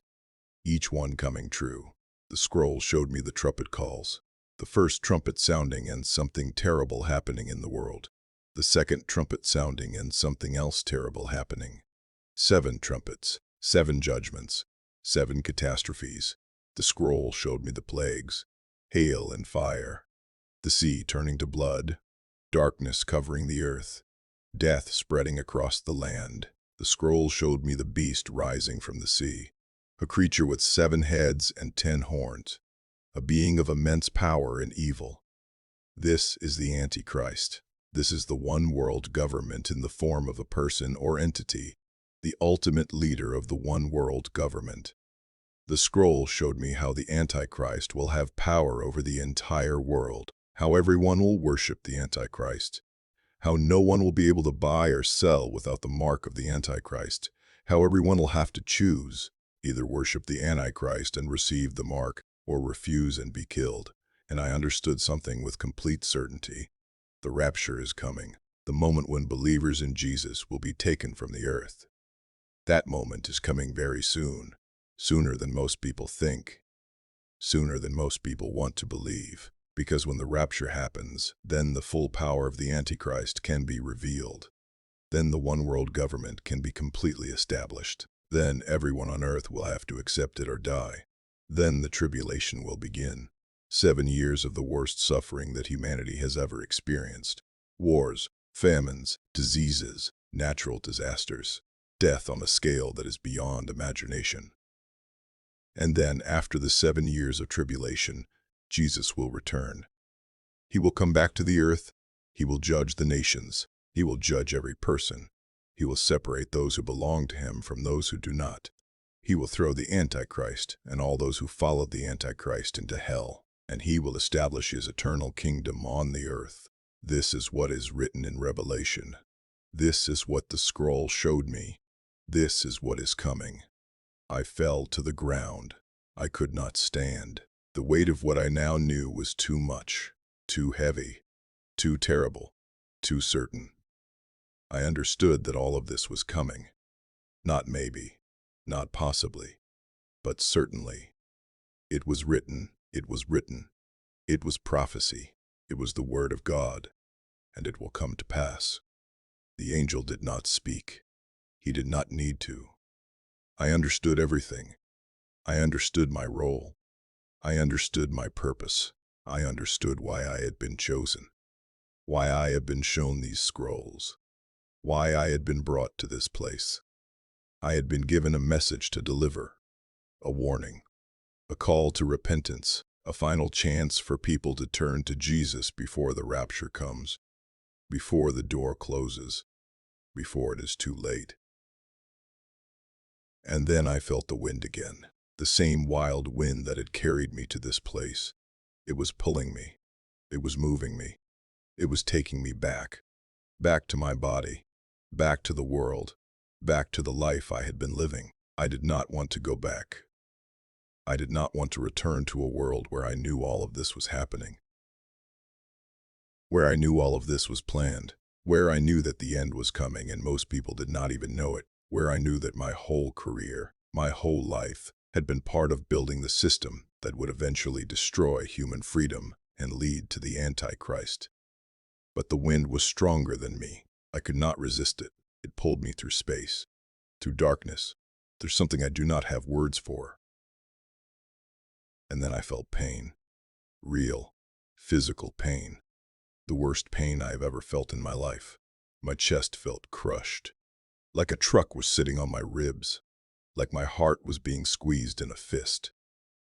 each one coming true. The scroll showed me the trumpet calls, the first trumpet sounding and something terrible happening in the world. The second trumpet sounding and something else terrible happening. 7 trumpets. 7 judgments, 7 catastrophes. The scroll showed me the plagues, hail and fire, the sea turning to blood, darkness covering the earth, death spreading across the land. The scroll showed me the beast rising from the sea, a creature with 7 heads and 10 horns, a being of immense power and evil. This is the Antichrist. This is the one world government in the form of a person or entity, the ultimate leader of the one world government. The scroll showed me how the Antichrist will have power over the entire world, how everyone will worship the Antichrist, how no one will be able to buy or sell without the mark of the Antichrist, how everyone will have to choose, either worship the Antichrist and receive the mark, or refuse and be killed. And I understood something with complete certainty. The rapture is coming, the moment when believers in Jesus will be taken from the earth. That moment is coming very soon, sooner than most people think, sooner than most people want to believe, because when the rapture happens, then the full power of the Antichrist can be revealed. Then the one world government can be completely established. Then everyone on earth will have to accept it or die. Then the tribulation will begin. 7 years of the worst suffering that humanity has ever experienced. Wars, famines, diseases, natural disasters. Death on a scale that is beyond imagination. And then, after the 7 years of tribulation, Jesus will return. He will come back to the earth. He will judge the nations. He will judge every person. He will separate those who belong to him from those who do not. He will throw the Antichrist and all those who follow the Antichrist into hell, and he will establish his eternal kingdom on the earth. This is what is written in Revelation. This is what the scroll showed me. This is what is coming. I fell to the ground. I could not stand. The weight of what I now knew was too much, too heavy, too terrible, too certain. I understood that all of this was coming. Not maybe, not possibly, but certainly. It was written, it was written. It was prophecy. It was the word of God, and it will come to pass. The angel did not speak. He did not need to. I understood everything. I understood my role. I understood my purpose. I understood why I had been chosen. why I had been shown these scrolls, why I had been brought to this place. I had been given a message to deliver, a warning, a call to repentance, a final chance for people to turn to Jesus before the rapture comes, before the door closes, before it is too late. And then I felt the wind again, the same wild wind that had carried me to this place. It was pulling me. It was moving me. It was taking me back, back to my body, back to the world, back to the life I had been living. I did not want to go back. I did not want to return to a world where I knew all of this was happening, where I knew all of this was planned, where I knew that the end was coming and most people did not even know it, where I knew that my whole career, my whole life, had been part of building the system that would eventually destroy human freedom and lead to the Antichrist. But the wind was stronger than me. I could not resist it. It pulled me through space, through darkness, through something I do not have words for. And then I felt pain. Real, physical pain. The worst pain I have ever felt in my life. My chest felt crushed, like a truck was sitting on my ribs, like my heart was being squeezed in a fist,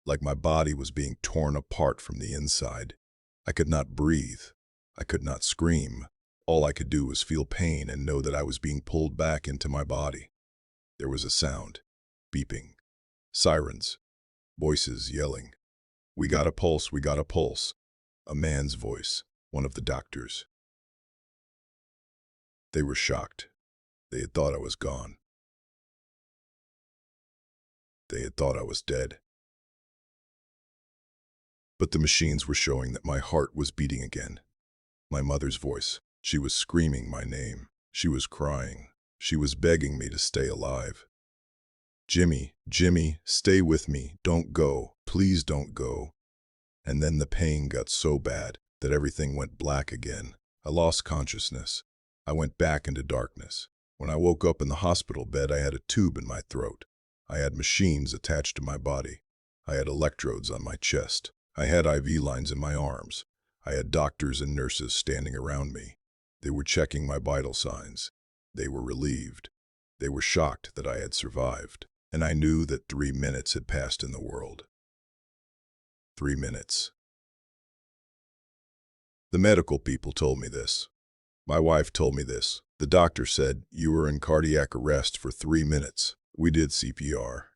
like my body was being torn apart from the inside. I could not breathe. I could not scream. All I could do was feel pain and know that I was being pulled back into my body. There was a sound, beeping, sirens, voices yelling. "We got a pulse, we got a pulse." A man's voice, one of the doctors. They were shocked. They had thought I was gone. They had thought I was dead. But the machines were showing that my heart was beating again. My mother's voice. She was screaming my name. She was crying. She was begging me to stay alive. "Jimmy, Jimmy, stay with me. Don't go. Please don't go." And then the pain got so bad that everything went black again. I lost consciousness. I went back into darkness. When I woke up in the hospital bed, I had a tube in my throat. I had machines attached to my body. I had electrodes on my chest. I had IV lines in my arms. I had doctors and nurses standing around me. They were checking my vital signs. They were relieved. They were shocked that I had survived. And I knew that 3 minutes had passed in the world. 3 minutes. The medical people told me this. My wife told me this. The doctor said, "You were in cardiac arrest for 3 minutes. We did CPR.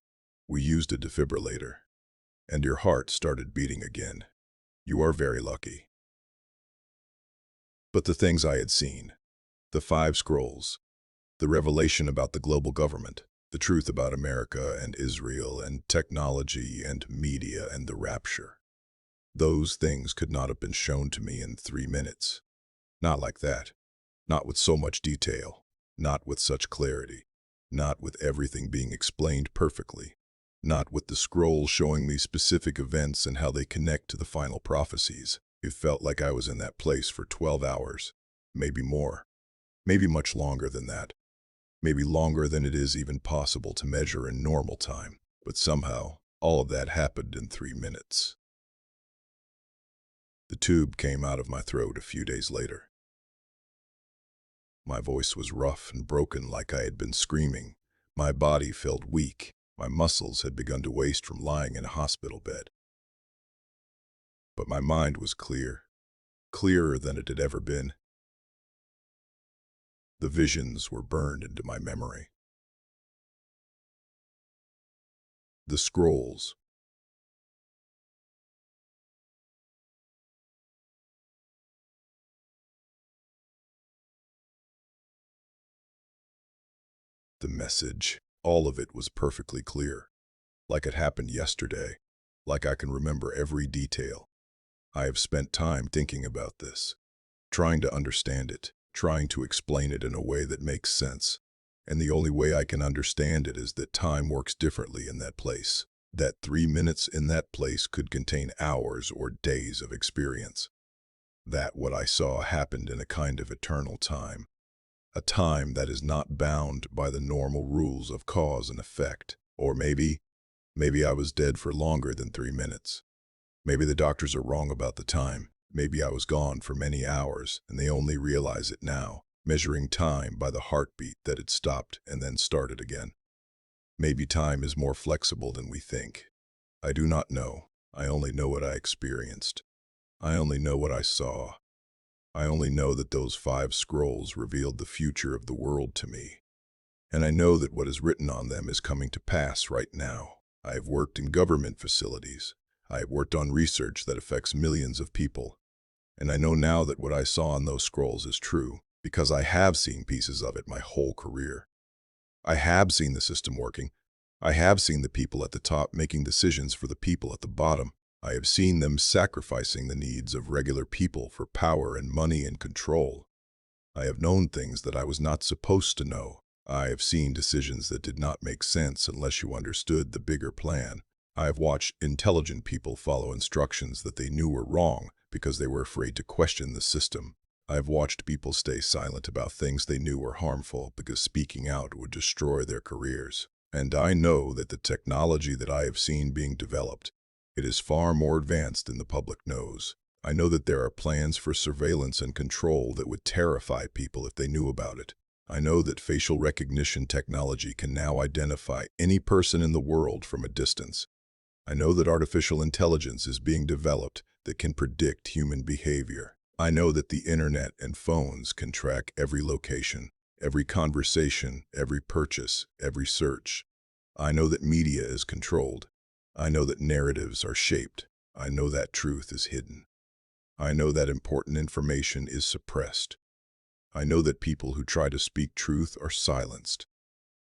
We used a defibrillator. And your heart started beating again. You are very lucky." But the things I had seen, the 5 scrolls, the revelation about the global government, the truth about America and Israel and technology and media and the rapture, those things could not have been shown to me in 3 minutes. Not like that. Not with so much detail. Not with such clarity. Not with everything being explained perfectly. Not with the scrolls showing me specific events and how they connect to the final prophecies. It felt like I was in that place for 12 hours, maybe more, maybe much longer than that, maybe longer than it is even possible to measure in normal time. But somehow, all of that happened in 3 minutes. The tube came out of my throat a few days later. My voice was rough and broken like I had been screaming. My body felt weak. My muscles had begun to waste from lying in a hospital bed. But my mind was clear, clearer than it had ever been. The visions were burned into my memory. The scrolls. The message. All of it was perfectly clear. Like it happened yesterday. Like I can remember every detail. I have spent time thinking about this, trying to understand it, trying to explain it in a way that makes sense. And the only way I can understand it is that time works differently in that place. That 3 minutes in that place could contain hours or days of experience. That what I saw happened in a kind of eternal time. A time that is not bound by the normal rules of cause and effect. Or maybe I was dead for longer than 3 minutes. Maybe the doctors are wrong about the time. Maybe I was gone for many hours, and they only realize it now, measuring time by the heartbeat that it stopped and then started again. Maybe time is more flexible than we think. I do not know. I only know what I experienced. I only know what I saw. I only know that those 5 scrolls revealed the future of the world to me. And I know that what is written on them is coming to pass right now. I have worked in government facilities. I have worked on research that affects millions of people. And I know now that what I saw on those scrolls is true, because I have seen pieces of it my whole career. I have seen the system working. I have seen the people at the top making decisions for the people at the bottom. I have seen them sacrificing the needs of regular people for power and money and control. I have known things that I was not supposed to know. I have seen decisions that did not make sense unless you understood the bigger plan. I have watched intelligent people follow instructions that they knew were wrong because they were afraid to question the system. I have watched people stay silent about things they knew were harmful because speaking out would destroy their careers. And I know that the technology that I have seen being developed, it is far more advanced than the public knows. I know that there are plans for surveillance and control that would terrify people if they knew about it. I know that facial recognition technology can now identify any person in the world from a distance. I know that artificial intelligence is being developed that can predict human behavior. I know that the internet and phones can track every location, every conversation, every purchase, every search. I know that media is controlled. I know that narratives are shaped. I know that truth is hidden. I know that important information is suppressed. I know that people who try to speak truth are silenced.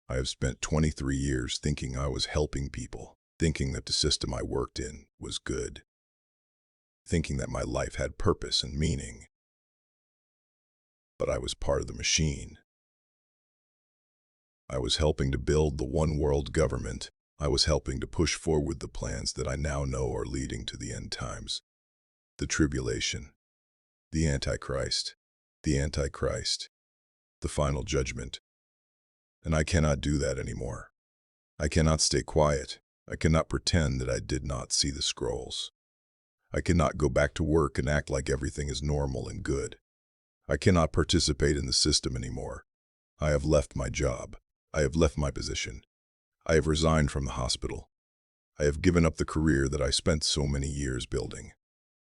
I have spent 23 years thinking I was helping people, thinking that the system I worked in was good, thinking that my life had purpose and meaning. But I was part of the machine. I was helping to build the one world government. I was helping to push forward the plans that I now know are leading to the end times. The tribulation, the Antichrist, the final judgment. And I cannot do that anymore. I cannot stay quiet. I cannot pretend that I did not see the scrolls. I cannot go back to work and act like everything is normal and good. I cannot participate in the system anymore. I have left my job. I have left my position. I have resigned from the hospital. I have given up the career that I spent so many years building.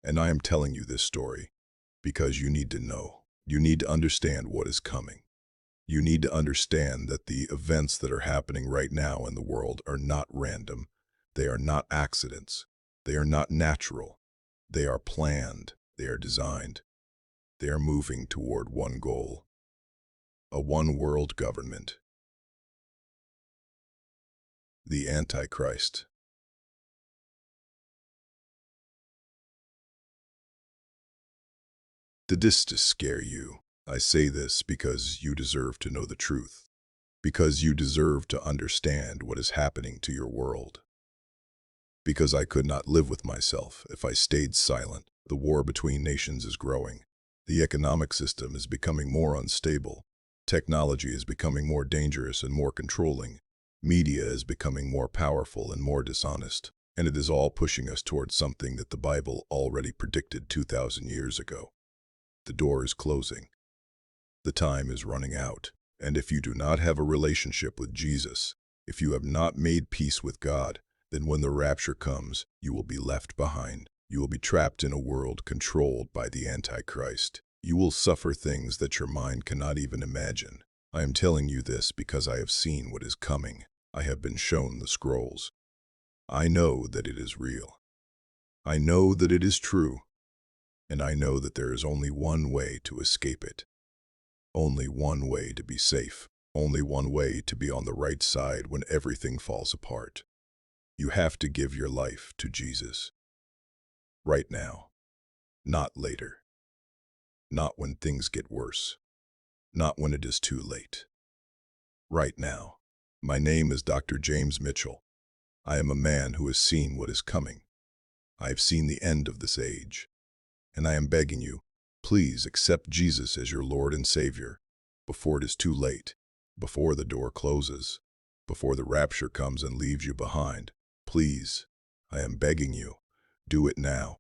And I am telling you this story because you need to know. You need to understand what is coming. You need to understand that the events that are happening right now in the world are not random. They are not accidents. They are not natural. They are planned. They are designed. They are moving toward one goal: a one-world government. The Antichrist. Did this to scare you? I say this because you deserve to know the truth, because you deserve to understand what is happening to your world. Because I could not live with myself if I stayed silent. The war between nations is growing. The economic system is becoming more unstable. Technology is becoming more dangerous and more controlling. Media is becoming more powerful and more dishonest. And it is all pushing us towards something that the Bible already predicted 2,000 years ago. The door is closing. The time is running out. And if you do not have a relationship with Jesus, if you have not made peace with God, then when the rapture comes, you will be left behind. You will be trapped in a world controlled by the Antichrist. You will suffer things that your mind cannot even imagine. I am telling you this because I have seen what is coming. I have been shown the scrolls. I know that it is real. I know that it is true. And I know that there is only one way to escape it. Only one way to be safe. Only one way to be on the right side when everything falls apart. You have to give your life to Jesus. Right now. Not later. Not when things get worse. Not when it is too late. Right now. My name is Dr. James Mitchell. I am a man who has seen what is coming. I have seen the end of this age. And I am begging you, please accept Jesus as your Lord and Savior before it is too late, before the door closes, before the rapture comes and leaves you behind. Please, I am begging you, do it now.